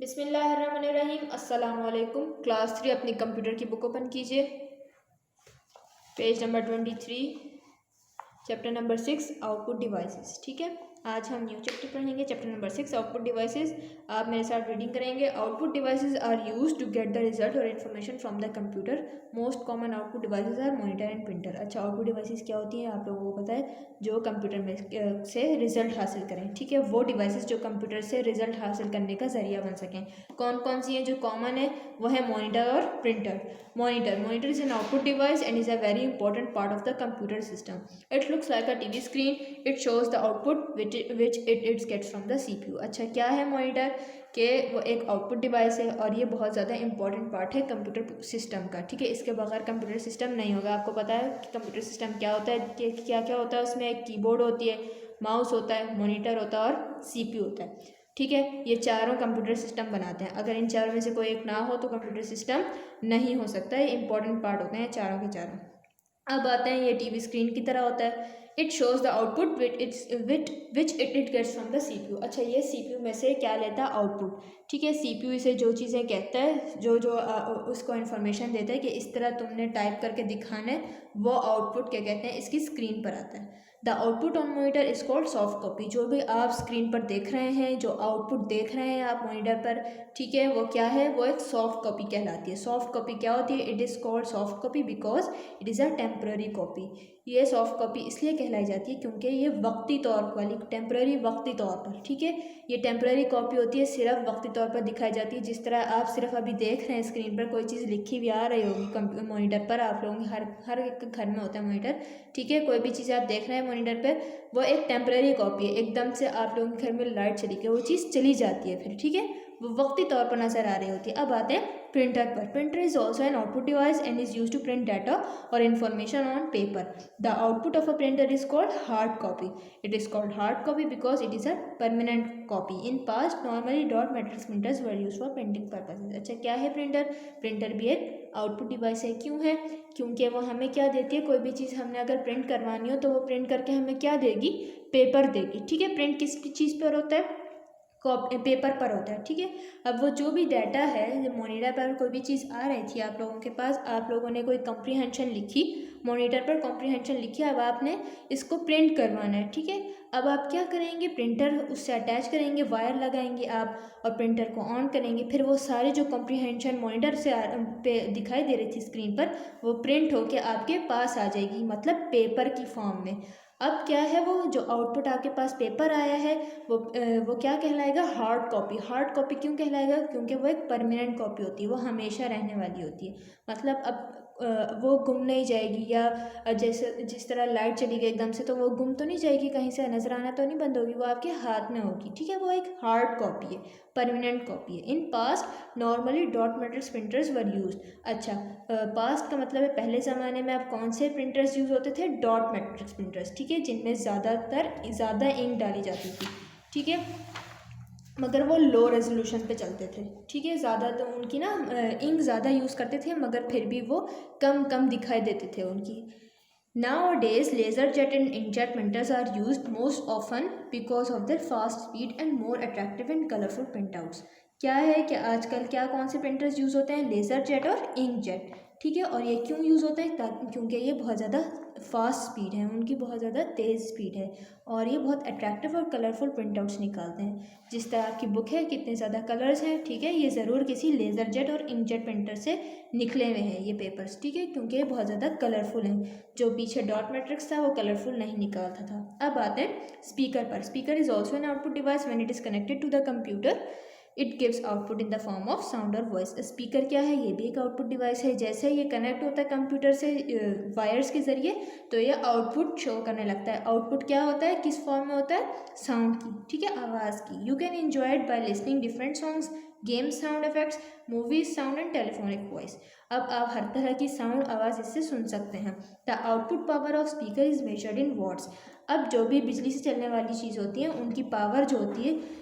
बिस्मिल्लाहिर्रहमानिर्रहीम। अस्सलाम वालेकुम। क्लास 3 अपनी कंप्यूटर की बुक ओपन कीजिए। Page number 23, chapter number 6 output devices. ठीक है, आज हम न्यू चैप्टर पढ़ेंगे, चैप्टर नंबर 6 आउटपुट डिवाइसेस। आप मेरे साथ रीडिंग करेंगे। Output devices are used to get the result और information from the computer. Most common output devices are monitor and printer. अच्छा, आउटपुट डिवाइसेस क्या होती हैं आप लोगों को पता है, जो कंप्यूटर में से रिजल्ट हासिल करें। ठीक है, वो डिवाइसेस जो कंप्यूटर से रिजल्ट हासिल करने का जरिया बन सकें। कौन कौन सी हैं जो कॉमन है, वो है मॉनिटर और printer. Monitor is an output device and is a very important part of the computer system. It looks like a TV screen. It shows the output which it gets from the CPU. अच्छा, क्या है monitor के, वो एक output device है और ये बहुत ज़्यादा इंपॉर्टेंट पार्ट है कंप्यूटर सिस्टम का। ठीक है, इसके बगैर कंप्यूटर सिस्टम नहीं होगा। आपको पता है कि कंप्यूटर सिस्टम क्या होता है, कि क्या क्या होता है उसमें। एक कीबोर्ड होती है, माउस होता है, मॉनिटर होता है और सीपीयू होता है। ठीक है, ये चारों कंप्यूटर सिस्टम बनाते हैं। अगर इन चारों में से कोई एक ना हो तो कंप्यूटर सिस्टम नहीं हो सकता। ये इंपॉर्टेंट पार्ट होते हैं चारों के चारों। अब आते हैं, ये टीवी स्क्रीन की तरह होता है। It shows the output which it gets from the CPU. अच्छा, ये सीपीयू में से क्या लेता है, आउटपुट। ठीक है, सीपीयू इसे जो चीज़ें कहता है, जो जो उसको इन्फॉर्मेशन देता है कि इस तरह तुमने टाइप करके दिखाना है, वो आउटपुट क्या कहते हैं, इसकी स्क्रीन पर आता है। The output on monitor is called soft copy. जो भी आप स्क्रीन पर देख रहे हैं, जो आउटपुट देख रहे हैं आप मॉनिटर पर, ठीक है, वो क्या है, वो एक सॉफ्ट कॉपी कहलाती है। सॉफ्ट कॉपी क्या होती है, it is called soft copy because it is a temporary copy. ये सॉफ्ट कॉपी इसलिए कहलाई जाती है क्योंकि ये वक्ती तौर वाली, टेम्पररी वक्ती तौर पर। ठीक है, ये टेम्पररी कॉपी होती है, सिर्फ वक्ती तौर पर दिखाई जाती है। जिस तरह आप सिर्फ अभी देख रहे हैं स्क्रीन पर, कोई चीज़ लिखी हुई आ रही होगी कंप्यूटर मॉनिटर पर, आप लोगों के हर एक घर में होता है मॉनिटर। ठीक है, कोई भी चीज़ आप देख रहे हैं मॉनिटर पर, वो एक टेम्पररी कॉपी है। एकदम से आप लोगों के घर में लाइट चली गई, वो चीज़ चली जाती है फिर। ठीक है, वो वक्ती तौर पर नज़र आ रही होती है। अब आते हैं प्रिंटर पर। Printer is also an output device and is use to print data और information on paper. The output of a printer is called hard copy. It is called hard copy because it is a permanent copy. In past, normally dot matrix printers were used for printing purposes. अच्छा, क्या है printer? Printer भी एक output device है। क्यों है? क्योंकि वो हमें क्या देती है, कोई भी चीज़ हमने अगर प्रिंट करवानी हो तो वो प्रिंट करके हमें क्या देगी, पेपर देगी। ठीक है, प्रिंट किस चीज़ पर होता है, पेपर पर होता है। ठीक है, अब वो जो भी डाटा है, जब मॉनिटर पर कोई भी चीज़ आ रही थी आप लोगों के पास, आप लोगों ने कोई कॉम्प्रीहेंशन लिखी, मॉनिटर पर कॉम्प्रीहेंशन लिखी, अब आपने इसको प्रिंट करवाना है। ठीक है, अब आप क्या करेंगे, प्रिंटर उससे अटैच करेंगे, वायर लगाएंगे आप और प्रिंटर को ऑन करेंगे। फिर वो सारे जो कॉम्प्रीहेंशन मॉनिटर से पे दिखाई दे रही थी स्क्रीन पर, वो प्रिंट होके आपके पास आ जाएगी, मतलब पेपर की फॉर्म में। अब क्या है, वो जो आउटपुट आपके पास पेपर आया है, वो क्या कहलाएगा, हार्ड कॉपी। हार्ड कॉपी क्यों कहलाएगा, क्योंकि वो एक परमानेंट कॉपी होती है, वो हमेशा रहने वाली होती है। मतलब अब वो गुम नहीं जाएगी, या जैसे जिस तरह लाइट चली गई एकदम से तो वो गुम तो नहीं जाएगी, कहीं से नजर आना तो नहीं बंद होगी, वो आपके हाथ में होगी। ठीक है, वो एक हार्ड कॉपी है, परमानेंट कॉपी है। In past normally dot matrix printers were used. अच्छा, पास्ट का मतलब है पहले ज़माने में। अब कौन से प्रिंटर्स यूज़ होते थे, डॉट मैट्रिक्स प्रिंटर्स। ठीक है, जिनमें ज़्यादा इंक डाली जाती थी। ठीक है, मगर वो लो रेजोल्यूशन पे चलते थे। ठीक है, ज़्यादा तो उनकी ना इंक ज़्यादा यूज़ करते थे, मगर फिर भी वो कम कम दिखाई देते थे उनकी। Nowadays, LaserJet and inkjet printers are used most often because of their fast speed and more attractive and colorful printouts. क्या है कि आजकल क्या कौन से प्रिंटर्स यूज़ होते हैं, लेज़र और इंकजेट। ठीक है, और ये क्यों यूज़ होते हैं, क्योंकि ये बहुत ज़्यादा फास्ट स्पीड है, उनकी बहुत ज़्यादा तेज़ स्पीड है और ये बहुत अट्रैक्टिव और कलरफुल प्रिंटआउट्स निकालते हैं। जिस तरह आपकी बुक है, कितने ज़्यादा कलर्स हैं। ठीक है, ये ज़रूर किसी लेज़रजेट और इंकजेट प्रिंटर से निकले हुए हैं ये पेपर्स। ठीक है, क्योंकि ये बहुत ज़्यादा कलरफुल हैं। जो पीछे डॉट मैट्रिक्स था वो कलरफुल नहीं निकालता था। अब आते हैं स्पीकर पर। Speaker is also an output device when it is connected to the computer. It gives output in the form of sound और वॉइस। स्पीकर क्या है, ये भी एक आउटपुट डिवाइस है। जैसे ये कनेक्ट होता है कंप्यूटर से वायर्स के ज़रिए, तो ये आउटपुट शो करने लगता है। आउटपुट क्या होता है, किस फॉर्म में होता है, साउंड की। ठीक है, आवाज़ की। You can enjoy it by listening different songs, game sound effects, movies sound and telephonic voice. अब आप हर तरह की साउंड आवाज़ इससे सुन सकते हैं। The output power of speaker is measured in watts. अब जो भी बिजली से चलने वाली चीज़ होती है, उनकी पावर जो होती है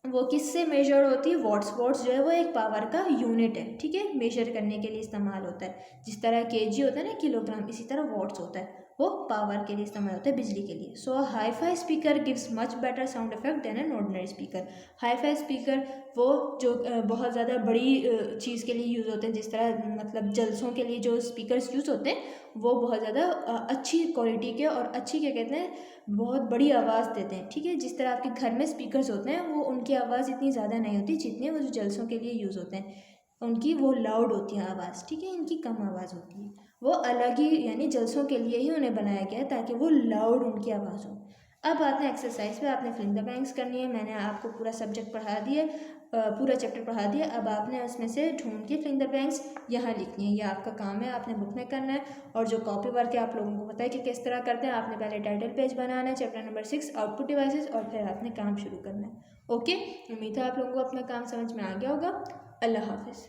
वो किससे मेजर होती है, वॉट्स। वॉट्स जो है वो एक पावर का यूनिट है। ठीक है, मेजर करने के लिए इस्तेमाल होता है। जिस तरह केजी होता है ना, किलोग्राम, इसी तरह वॉट्स होता है। वो पावर के लिए इस्तेमाल होता है, बिजली के लिए। So hi fi speaker gives much better sound effect than an ordinary speaker. Hi fi speaker वो जो बहुत ज़्यादा बड़ी चीज़ के लिए यूज़ होते हैं, जिस तरह मतलब जलसों के लिए जो स्पीकर्स यूज़ होते हैं वो बहुत ज़्यादा अच्छी क्वालिटी के और अच्छी क्या कहते हैं बहुत बड़ी आवाज़ देते हैं, ठीक है। जिस तरह आपके घर में स्पीकर्स होते हैं वो उनकी आवाज़ इतनी ज़्यादा नहीं होती जितनी वो जो जलसों के लिए यूज़ होते हैं, उनकी वो लाउड होती है आवाज़, ठीक है। इनकी कम आवाज़ होती है, वो अलग ही यानी जलसों के लिए ही उन्हें बनाया गया है ताकि वो लाउड उनकी आवाज़ हो। अब आपने एक्सरसाइज पे आपने फिल इन द ब्लैंक्स करनी है। मैंने आपको पूरा सब्जेक्ट पढ़ा दिया, पूरा चैप्टर पढ़ा दिया। अब आपने उसमें से ढूंढ के फिल इन द ब्लैंक्स यहाँ लिखनी है, ये आपका काम है, आपने बुक में करना है। और जो कॉपी वर्क है आप लोगों को पता है कि किस तरह करते हैं। आपने पहले टाइटल पेज बनाना है चैप्टर नंबर 6 आउटपुट डिवाइसेस, और फिर आपने काम शुरू करना है। ओके, उम्मीद है आप लोगों को अपना काम समझ में आ गया होगा। अल्लाह हाफिज़।